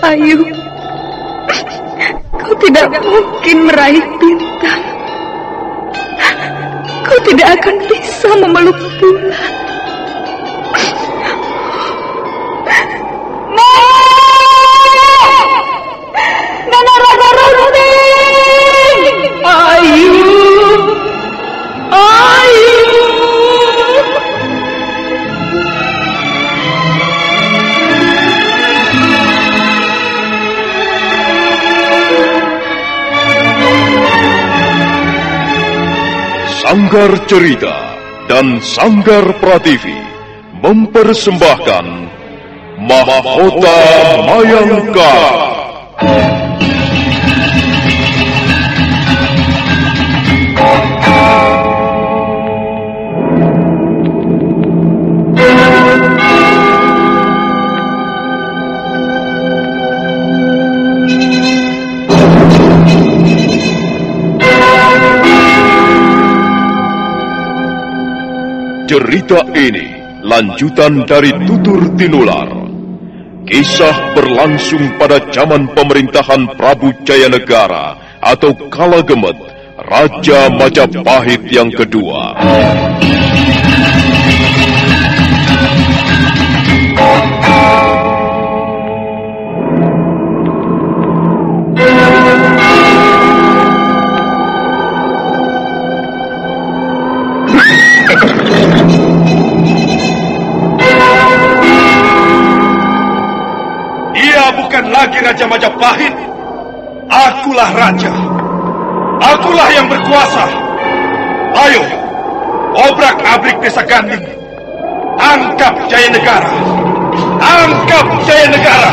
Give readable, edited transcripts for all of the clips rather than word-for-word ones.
Ayu, kau tidak mungkin meraih bintang. Kau tidak akan bisa memeluk bulan. Nana Raga Runting! Ayu! Ayu! Sanggar Cerita dan Sanggar Prativi mempersembahkan Mahkota Mayangkara. Cerita ini lanjutan dari Tutur Tinular. Kisah berlangsung pada zaman pemerintahan Prabu Jayanegara atau Kala Gemet, Raja Majapahit yang kedua. Bukan lagi Raja Majapahit. Akulah raja. Akulah yang berkuasa. Ayo, obrak-abrik desa Ganding. Angkap Jayanegara. Angkap Jayanegara.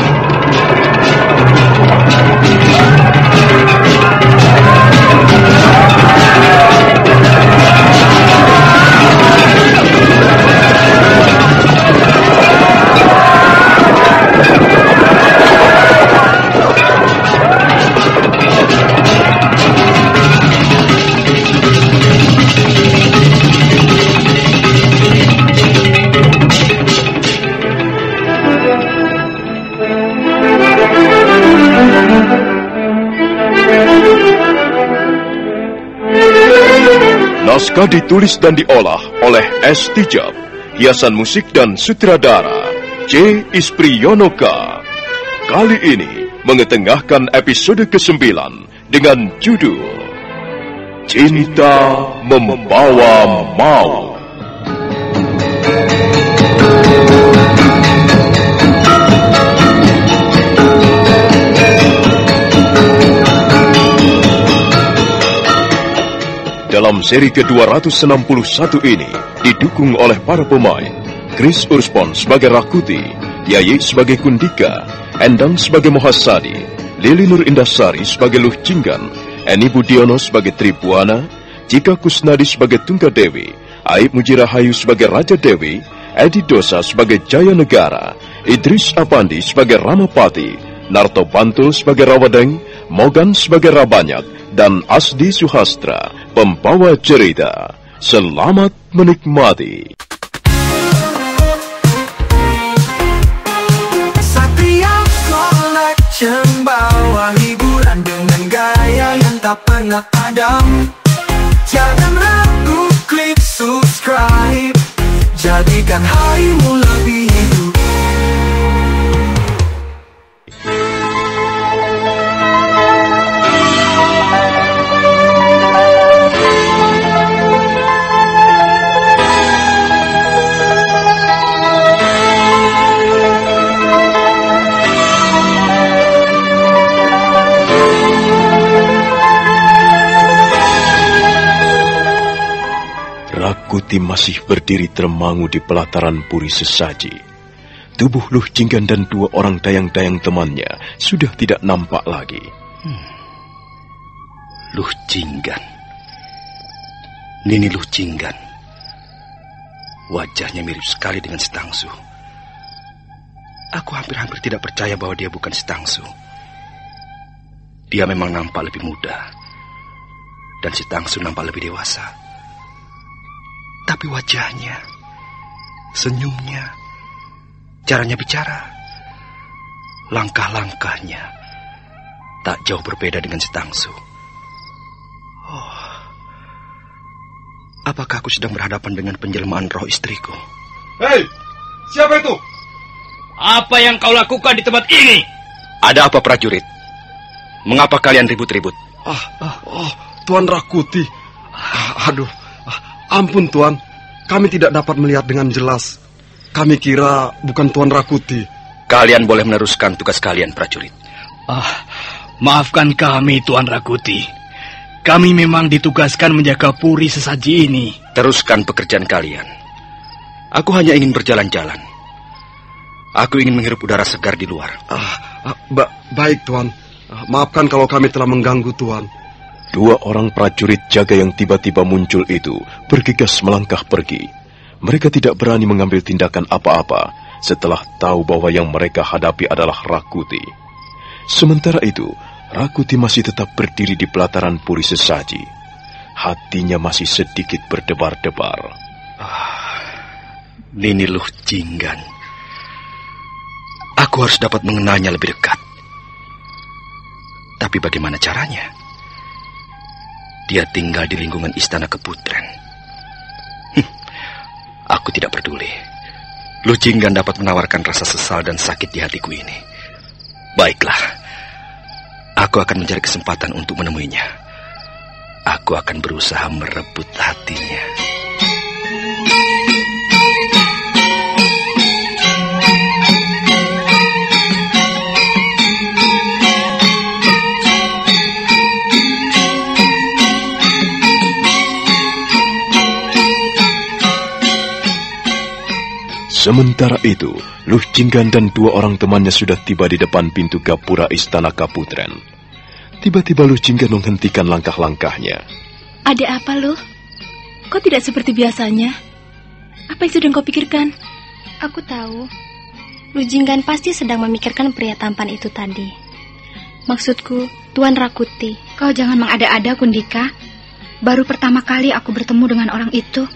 Naskah ditulis dan diolah oleh S. Tijab, hiasan musik dan sutradara C. Ispriyonoka. Kali ini mengetengahkan episode ke-9 dengan judul Cinta Membawa Maut. Dalam seri ke-261 ini didukung oleh para pemain Chris Urspon sebagai Rakuti, Yayi sebagai Kundika, Endang sebagai Mohasadi, Lili Nur Indasari sebagai Luh Jinggan, Eni Budiono sebagai Tribuana, Cika Kusnadi sebagai Tunggadewi, Aib Mujirahayu sebagai Raja Dewi, Edi Dosa sebagai Jayanegara, Idris Apandi sebagai Ramapati, Narto Bantul sebagai Rawadeng, Mogan sebagai Rabanyak, dan Asdi Suhastra, pembawa cerita. Selamat menikmati. Satria Collection bawa hiburan dengan gaya yang tak pernah padam. Jangan ragu, klik subscribe, jadikan harimu lebih hidup. Rakuti masih berdiri termangu di pelataran puri sesaji. Tubuh Luh Jinggan dan dua orang dayang-dayang temannya sudah tidak nampak lagi. Luh Jinggan. Nini Luh Jinggan. Wajahnya mirip sekali dengan Setangsu. Aku hampir-hampir tidak percaya bahwa dia bukan Setangsu. Dia memang nampak lebih muda. Dan Setangsu nampak lebih dewasa. Tapi wajahnya, senyumnya, caranya bicara. Langkah-langkahnya tak jauh berbeda dengan si Tangsu. Oh, apakah aku sedang berhadapan dengan penjelmaan roh istriku? Hei, siapa itu? Apa yang kau lakukan di tempat ini? Ada apa, prajurit? Mengapa kalian ribut-ribut? Tuan Rakuti. Aduh, ampun Tuan. Kami tidak dapat melihat dengan jelas. Kami kira bukan Tuan Rakuti. Kalian boleh meneruskan tugas kalian, prajurit. Maafkan kami, Tuan Rakuti. Kami memang ditugaskan menjaga puri sesaji ini. Teruskan pekerjaan kalian. Aku hanya ingin berjalan-jalan. Aku ingin menghirup udara segar di luar. Baik, Tuan. Maafkan kalau kami telah mengganggu, Tuan. 2 orang prajurit jaga yang tiba-tiba muncul itu bergegas melangkah pergi. Mereka tidak berani mengambil tindakan apa-apa setelah tahu bahwa yang mereka hadapi adalah Rakuti. Sementara itu, Rakuti masih tetap berdiri di pelataran puri sesaji. Hatinya masih sedikit berdebar-debar. Nini Luh Jinggan. Aku harus dapat mengenalnya lebih dekat. Tapi bagaimana caranya? Dia tinggal di lingkungan istana Keputren. Aku tidak peduli. Luh Jinggan dapat menawarkan rasa sesal dan sakit di hatiku ini. Baiklah. Aku akan mencari kesempatan untuk menemuinya. Aku akan berusaha merebut hatinya. Sementara itu, Luh Jinggan dan 2 orang temannya sudah tiba di depan pintu gapura istana Kaputren. Tiba-tiba Luh Jinggan menghentikan langkah-langkahnya. Ada apa, Luh? Kok tidak seperti biasanya? Apa yang sedang kau pikirkan? Aku tahu. Luh Jinggan pasti sedang memikirkan pria tampan itu tadi. Maksudku, Tuan Rakuti. Kau jangan mengada-ada, Kundika. Baru pertama kali aku bertemu dengan orang itu.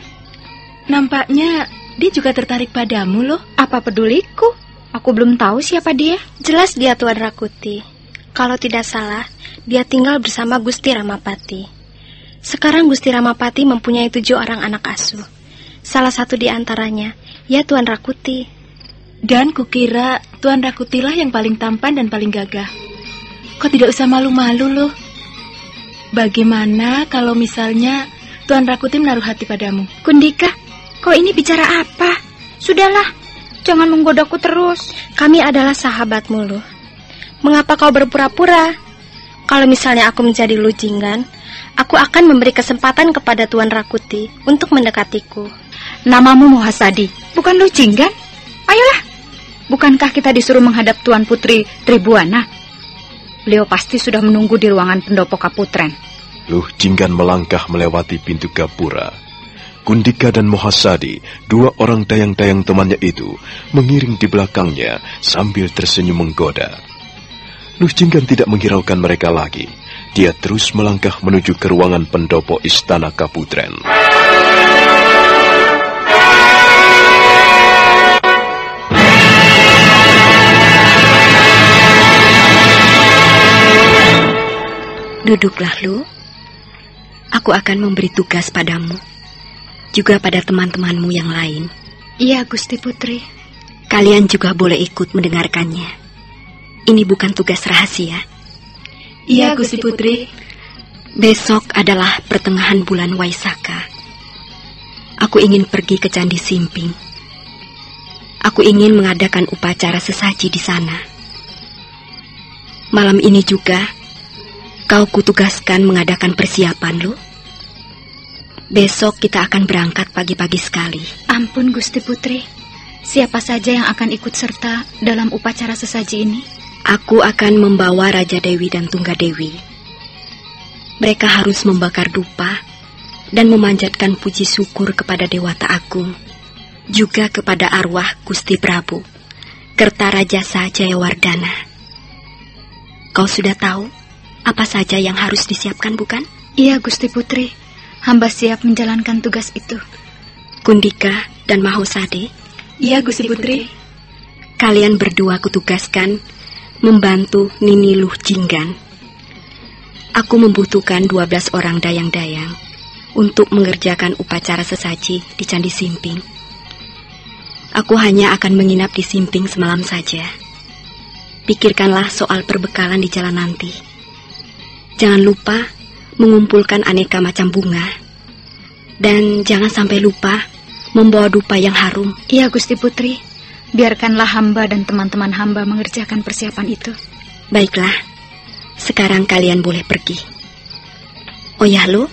Nampaknya dia juga tertarik padamu, loh. Apa peduliku? Aku belum tahu siapa dia. Jelas dia Tuan Rakuti. Kalau tidak salah, dia tinggal bersama Gusti Ramapati. Sekarang Gusti Ramapati mempunyai 7 orang anak asuh. Salah satu di antaranya, ya Tuan Rakuti. Dan kukira Tuan Rakutilah yang paling tampan dan paling gagah. Kau tidak usah malu-malu, loh. Bagaimana kalau misalnya Tuan Rakuti menaruh hati padamu? Kundika, kau ini bicara apa? Sudahlah, jangan menggodaku terus. Kami adalah sahabatmu, Luh. Mengapa kau berpura-pura? Kalau misalnya aku menjadi Luh Jinggan, aku akan memberi kesempatan kepada Tuan Rakuti untuk mendekatiku. Namamu Mohasadi, bukan Luh Jinggan? Ayolah, bukankah kita disuruh menghadap Tuan Putri Tribuana? Beliau pasti sudah menunggu di ruangan pendopo Kaputren. Luh Jinggan melangkah melewati pintu gapura. Kundika dan Mohasadi, 2 orang dayang-dayang temannya itu, mengiring di belakangnya sambil tersenyum menggoda. Luh Jinggan tidak menghiraukan mereka lagi. Dia terus melangkah menuju ke ruangan pendopo istana Kaputren. Duduklah, Luh. Aku akan memberi tugas padamu, juga pada teman-temanmu yang lain. Iya, Gusti Putri. Kalian juga boleh ikut mendengarkannya. Ini bukan tugas rahasia. Iya, Gusti Putri. Besok adalah pertengahan bulan Waisaka. Aku ingin pergi ke Candi Simping. Aku ingin mengadakan upacara sesaji di sana. Malam ini juga kau kutugaskan mengadakan persiapan, Luh. Besok kita akan berangkat pagi-pagi sekali. Ampun, Gusti Putri. Siapa saja yang akan ikut serta dalam upacara sesaji ini? Aku akan membawa Raja Dewi dan Tunggadewi. Mereka harus membakar dupa dan memanjatkan puji syukur kepada Dewata Agung, juga kepada arwah Gusti Prabu, Kertarajasa Jayawardana. Kau sudah tahu apa saja yang harus disiapkan, bukan? Iya, Gusti Putri. Hamba siap menjalankan tugas itu. Kundika dan Mahosade. Iya, Gusti Putri. Kalian berdua kutugaskan membantu Nini Luh Jinggan. Aku membutuhkan 12 orang dayang-dayang untuk mengerjakan upacara sesaji di Candi Simping. Aku hanya akan menginap di Simping semalam saja. Pikirkanlah soal perbekalan di jalan nanti. Jangan lupa mengumpulkan aneka macam bunga. Dan jangan sampai lupa membawa dupa yang harum. Iya, Gusti Putri. Biarkanlah hamba dan teman-teman hamba mengerjakan persiapan itu. Baiklah, sekarang kalian boleh pergi. Oh ya, Lu,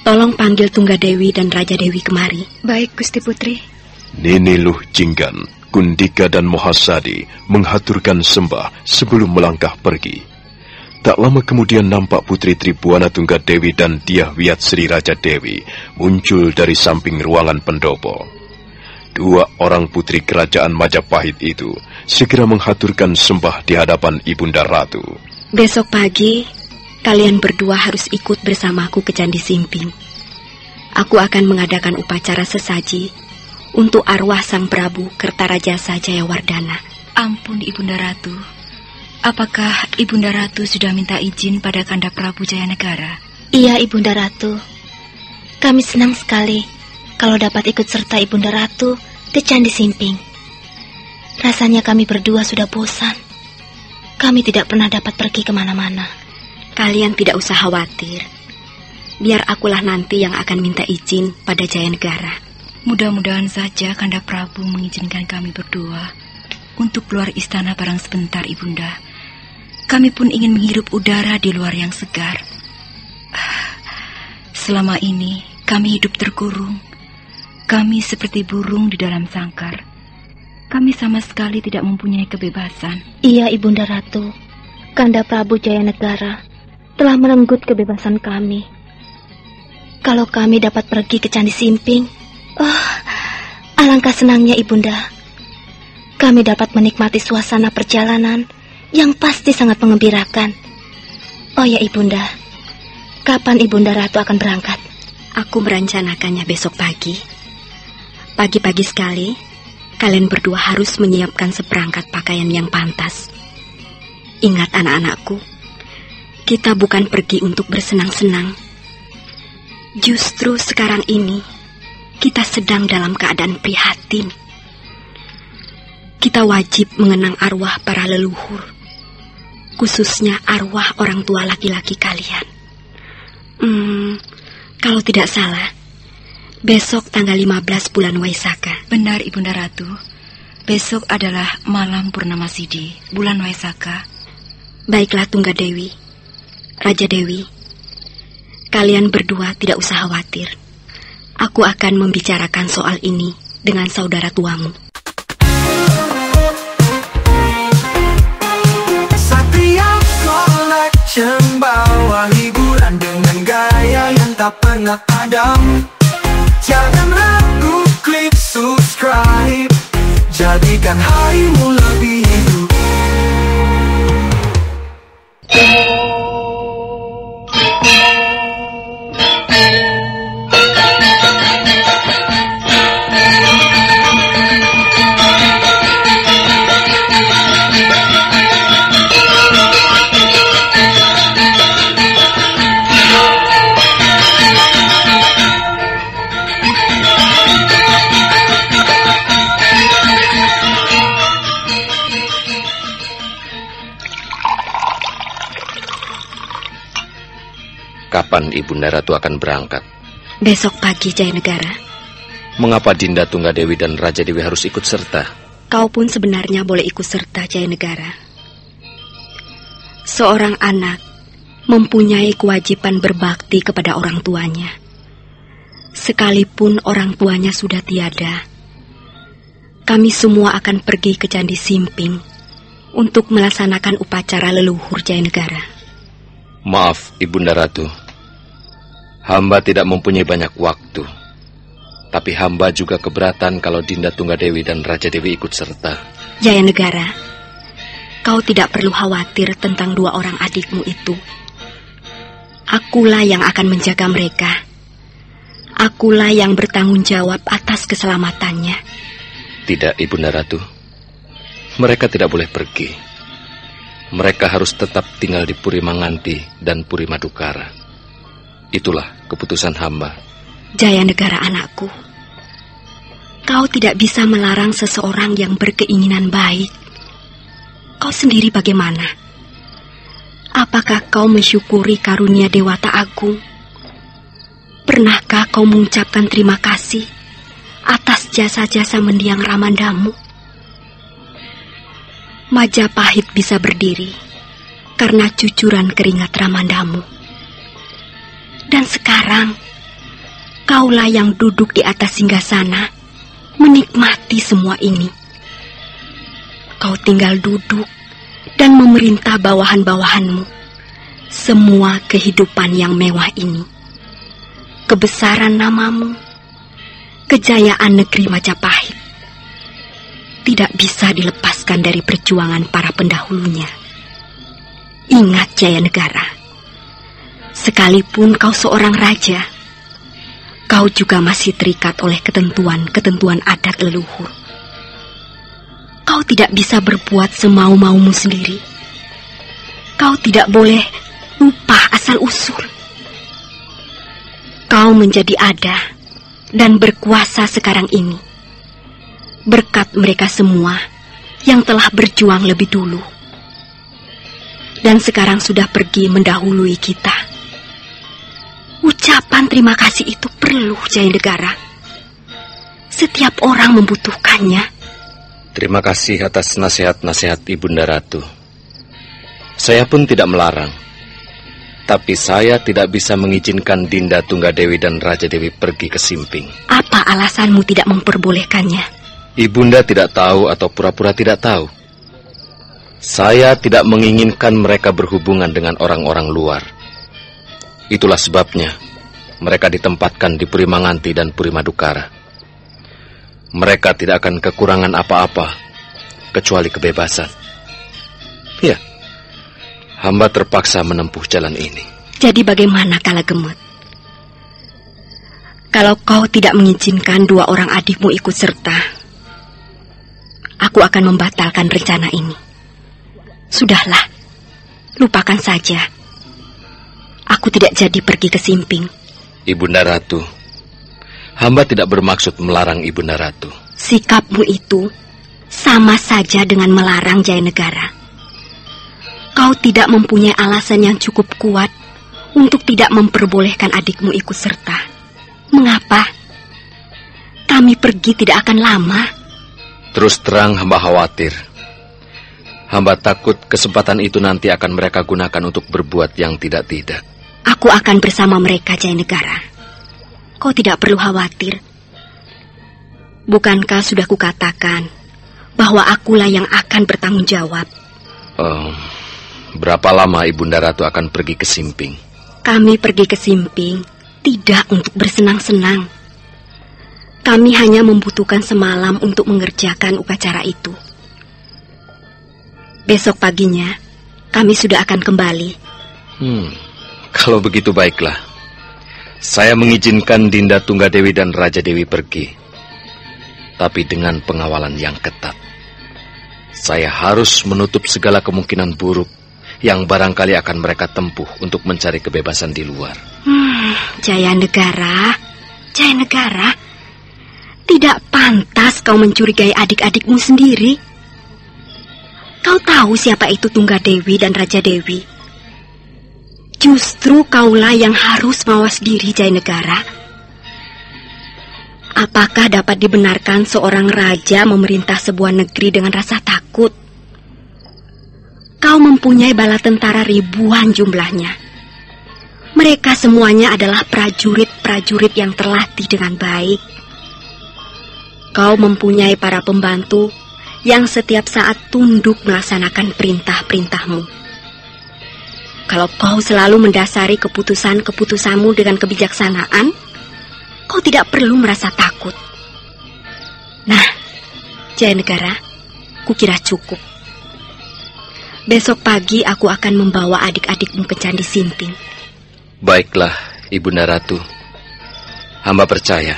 tolong panggil Tunggadewi dan Raja Dewi kemari. Baik, Gusti Putri. Nini Luh Jinggan, Kundika dan Mahasadi menghaturkan sembah sebelum melangkah pergi. Tak lama kemudian nampak Putri Tribuana Tunggadewi dan Dyah Wiyat Sri Raja Dewi muncul dari samping ruangan pendopo. 2 orang putri kerajaan Majapahit itu segera menghaturkan sembah di hadapan Ibunda Ratu. Besok pagi, kalian berdua harus ikut bersamaku ke Candi Simping. Aku akan mengadakan upacara sesaji untuk arwah Sang Prabu Kertarajasa Jayawardana. Ampun, Ibunda Ratu. Apakah Ibunda Ratu sudah minta izin pada Kanda Prabu Jayanegara? Iya, Ibunda Ratu. Kami senang sekali kalau dapat ikut serta Ibunda Ratu di Candi Simping. Rasanya kami berdua sudah bosan. Kami tidak pernah dapat pergi kemana-mana. Kalian tidak usah khawatir. Biar akulah nanti yang akan minta izin pada Jayanegara. Mudah-mudahan saja Kanda Prabu mengizinkan kami berdua untuk keluar istana barang sebentar, Ibunda. Kami pun ingin menghirup udara di luar yang segar. Selama ini kami hidup terkurung. Kami seperti burung di dalam sangkar. Kami sama sekali tidak mempunyai kebebasan. Iya, Ibunda Ratu. Kanda Prabu Jayanegara telah merenggut kebebasan kami. Kalau kami dapat pergi ke Candi Simping, alangkah senangnya, Ibunda. Kami dapat menikmati suasana perjalanan yang pasti sangat mengembirakan. Oh ya, Ibunda, kapan Ibunda Ratu akan berangkat? Aku merencanakannya besok pagi. Pagi-pagi sekali, kalian berdua harus menyiapkan seperangkat pakaian yang pantas. Ingat anak-anakku, kita bukan pergi untuk bersenang-senang. Justru sekarang ini, kita sedang dalam keadaan prihatin. Kita wajib mengenang arwah para leluhur, khususnya arwah orang tua laki-laki kalian. Kalau tidak salah, besok tanggal 15 bulan Waisaka. Benar, Ibunda Ratu. Besok adalah malam Purnama Sidi, bulan Waisaka. Baiklah, Tunggadewi, Raja Dewi, kalian berdua tidak usah khawatir. Aku akan membicarakan soal ini dengan saudara tuamu. Satria Collection bawa hiburan dengan gaya yang tak pernah padam. Jangan ragu, klik subscribe. Jadikan harimu lebih hidup. Kapan Ibunda Ratu akan berangkat? Besok pagi, Jayanegara. Mengapa Dinda Tunggadewi dan Raja Dewi harus ikut serta? Kau pun sebenarnya boleh ikut serta, Jayanegara. Seorang anak mempunyai kewajiban berbakti kepada orang tuanya. Sekalipun orang tuanya sudah tiada, kami semua akan pergi ke Candi Simping untuk melaksanakan upacara leluhur Jayanegara. Maaf, Ibunda Ratu. Hamba tidak mempunyai banyak waktu. Tapi hamba juga keberatan kalau Dinda Tunggadewi dan Raja Dewi ikut serta. Jayanegara, kau tidak perlu khawatir tentang 2 orang adikmu itu. Akulah yang akan menjaga mereka. Akulah yang bertanggung jawab atas keselamatannya. Tidak, Ibunda Ratu. Mereka tidak boleh pergi. mereka harus tetap tinggal di Puri Manganti dan Puri Madukara. Itulah keputusan hamba. Jayanegara anakku, kau tidak bisa melarang seseorang yang berkeinginan baik. Kau sendiri bagaimana? Apakah kau mensyukuri karunia Dewata Agung? Pernahkah kau mengucapkan terima kasih atas jasa-jasa mendiang Ramandamu? Majapahit bisa berdiri karena cucuran keringat Ramandamu. Dan sekarang, kaulah yang duduk di atas singgasana, menikmati semua ini. Kau tinggal duduk dan memerintah bawahan-bawahanmu semua kehidupan yang mewah ini. Kebesaran namamu, kejayaan negeri Majapahit tidak bisa dilepaskan dari perjuangan para pendahulunya. Ingat Jayanegara, sekalipun kau seorang raja, kau juga masih terikat oleh ketentuan-ketentuan adat leluhur. Kau tidak bisa berbuat semau-maumu sendiri. Kau tidak boleh lupa asal-usul. Kau menjadi ada dan berkuasa sekarang ini berkat mereka semua yang telah berjuang lebih dulu dan sekarang sudah pergi mendahului kita. Ucapan terima kasih itu perlu, Jayanegara. Setiap orang membutuhkannya. Terima kasih atas nasihat-nasihat Ibunda Ratu. Saya pun tidak melarang. Tapi saya tidak bisa mengizinkan Dinda Tunggadewi dan Raja Dewi pergi ke Simping. Apa alasanmu tidak memperbolehkannya? Ibunda tidak tahu atau pura-pura tidak tahu. Saya tidak menginginkan mereka berhubungan dengan orang-orang luar. Itulah sebabnya mereka ditempatkan di Puri Manganti dan Puri Madukara. Mereka tidak akan kekurangan apa-apa kecuali kebebasan. Ya, hamba terpaksa menempuh jalan ini. Jadi bagaimana Kalagemut? Kalau kau tidak mengizinkan dua orang adikmu ikut serta, aku akan membatalkan rencana ini. Sudahlah, lupakan saja. Aku tidak jadi pergi ke Simping. Ibunda Ratu, hamba tidak bermaksud melarang Ibunda Ratu. Sikapmu itu sama saja dengan melarang Jayanegara. Kau tidak mempunyai alasan yang cukup kuat untuk tidak memperbolehkan adikmu ikut serta. Mengapa? Kami pergi tidak akan lama. Terus terang hamba khawatir. Hamba takut kesempatan itu nanti akan mereka gunakan untuk berbuat yang tidak-tidak. Aku akan bersama mereka, Jayanegara. Kau tidak perlu khawatir. Bukankah sudah kukatakan bahwa akulah yang akan bertanggung jawab? Berapa lama Ibunda Ratu akan pergi ke Simping? Kami pergi ke Simping tidak untuk bersenang-senang. Kami hanya membutuhkan semalam untuk mengerjakan upacara itu. Besok paginya kami sudah akan kembali. Kalau begitu baiklah. Saya mengizinkan Dinda Tunggadewi dan Raja Dewi pergi. Tapi dengan pengawalan yang ketat. Saya harus menutup segala kemungkinan buruk yang barangkali akan mereka tempuh untuk mencari kebebasan di luar. Jayanegara, Jayanegara, tidak pantas kau mencurigai adik-adikmu sendiri. Kau tahu siapa itu Tunggadewi dan Raja Dewi. Justru kaulah yang harus mawas diri, Jayanegara. Apakah dapat dibenarkan seorang raja memerintah sebuah negeri dengan rasa takut? Kau mempunyai bala tentara ribuan jumlahnya. Mereka semuanya adalah prajurit-prajurit yang terlatih dengan baik. Kau mempunyai para pembantu yang setiap saat tunduk melaksanakan perintah-perintahmu. Kalau kau selalu mendasari keputusan-keputusanmu dengan kebijaksanaan, kau tidak perlu merasa takut. Nah, Jayanegara, kukira cukup. Besok pagi aku akan membawa adik-adikmu ke Candi Simping. Baiklah, Ibunda Ratu. Hamba percaya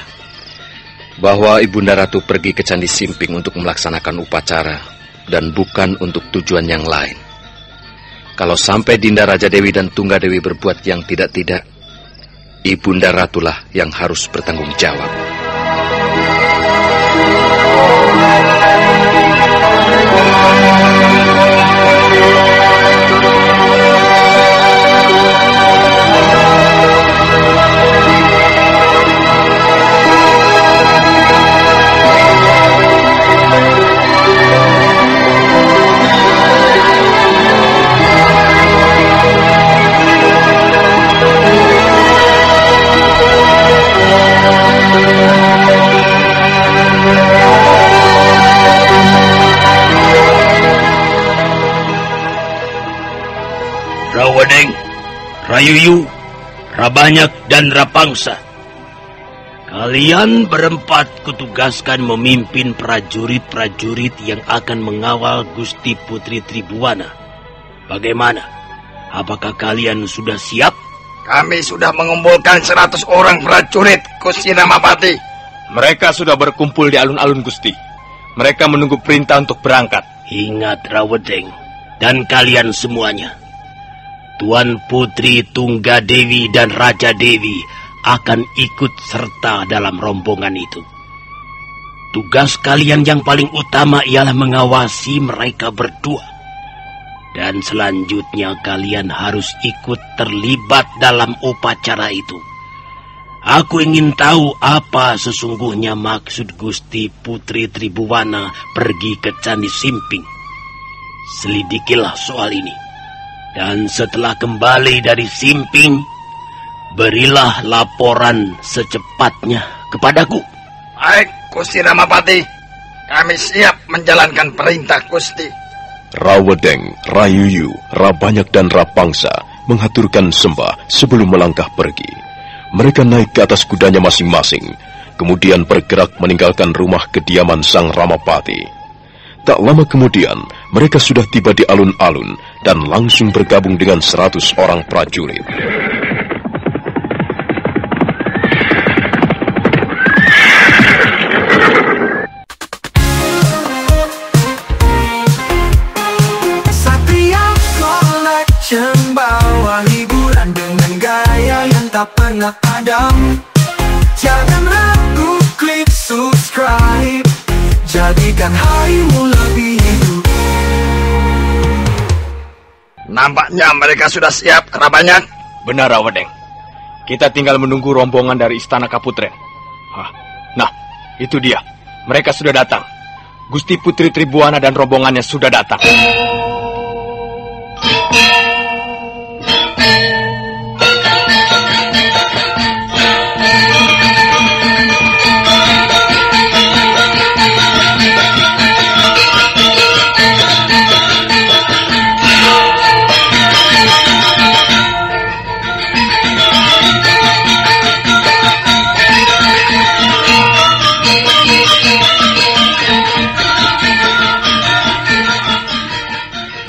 bahwa Ibunda Ratu pergi ke Candi Simping untuk melaksanakan upacara dan bukan untuk tujuan yang lain. Kalau sampai Dinda Raja Dewi dan Tunggadewi berbuat yang tidak-tidak, Ibunda Ratulah yang harus bertanggung jawab. Rawadeng, Rayuyu, Rabanyak, dan Rapangsa. Kalian berempat kutugaskan memimpin prajurit-prajurit yang akan mengawal Gusti Putri Tribuana. Bagaimana? Apakah kalian sudah siap? Kami sudah mengumpulkan 100 orang prajurit, Gusti Ramapati. Mereka sudah berkumpul di alun-alun, Gusti. Mereka menunggu perintah untuk berangkat. Ingat, Rawadeng, dan kalian semuanya. Tuan Putri Tunggadewi dan Raja Dewi akan ikut serta dalam rombongan itu. Tugas kalian yang paling utama ialah mengawasi mereka berdua. Dan selanjutnya kalian harus ikut terlibat dalam upacara itu. Aku ingin tahu apa sesungguhnya maksud Gusti Putri Tribuana pergi ke Candi Simping. Selidikilah soal ini. Dan setelah kembali dari Simping, berilah laporan secepatnya kepadaku. Baik, Gusti Ramapati. Kami siap menjalankan perintah Gusti. Rawadeng, Rayuyu, Rabanyak, dan Rapangsa menghaturkan sembah sebelum melangkah pergi. Mereka naik ke atas kudanya masing-masing, kemudian bergerak meninggalkan rumah kediaman Sang Ramapati. Tak lama kemudian, mereka sudah tiba di alun-alun dan langsung bergabung dengan 100 orang prajurit. Satria Collection bawa hiburan dengan gaya yang tak pernah padam. Jangan ragu, klik subscribe. Jadikan harimu lebih hidup. Nampaknya mereka sudah siap, Rabanyak. Benar, Rawadeng. Kita tinggal menunggu rombongan dari Istana Kaputren. Nah, itu dia. Mereka sudah datang. Gusti Putri Tribuana dan rombongannya sudah datang.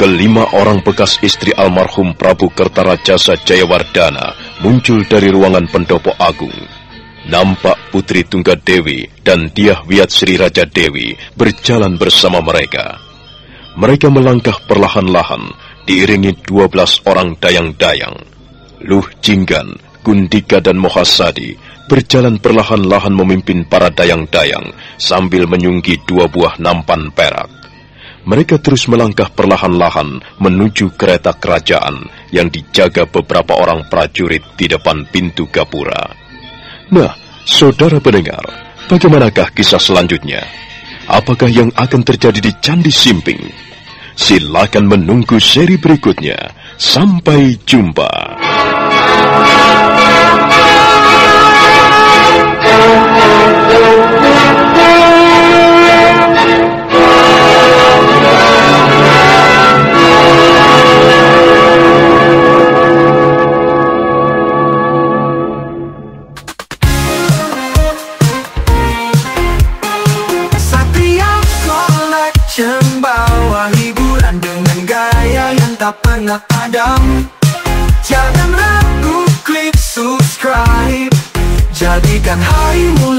Kelima orang bekas istri almarhum Prabu Kertarajasa Jayawardana muncul dari ruangan pendopo agung. Nampak Putri Tunggadewi dan Dyah Wiyat Sri Raja Dewi berjalan bersama mereka. Mereka melangkah perlahan-lahan diiringi 12 orang dayang-dayang. Luh Jinggan, Gundika, dan Mohasadi berjalan perlahan-lahan memimpin para dayang-dayang sambil menyunggi 2 buah nampan perak. Mereka terus melangkah perlahan-lahan menuju kereta kerajaan yang dijaga beberapa orang prajurit di depan pintu gapura. Nah, saudara pendengar, bagaimanakah kisah selanjutnya? Apakah yang akan terjadi di Candi Simping? Silakan menunggu seri berikutnya. Sampai jumpa. Tak pernah padam. Jangan ragu, klik subscribe. Jadikan harimu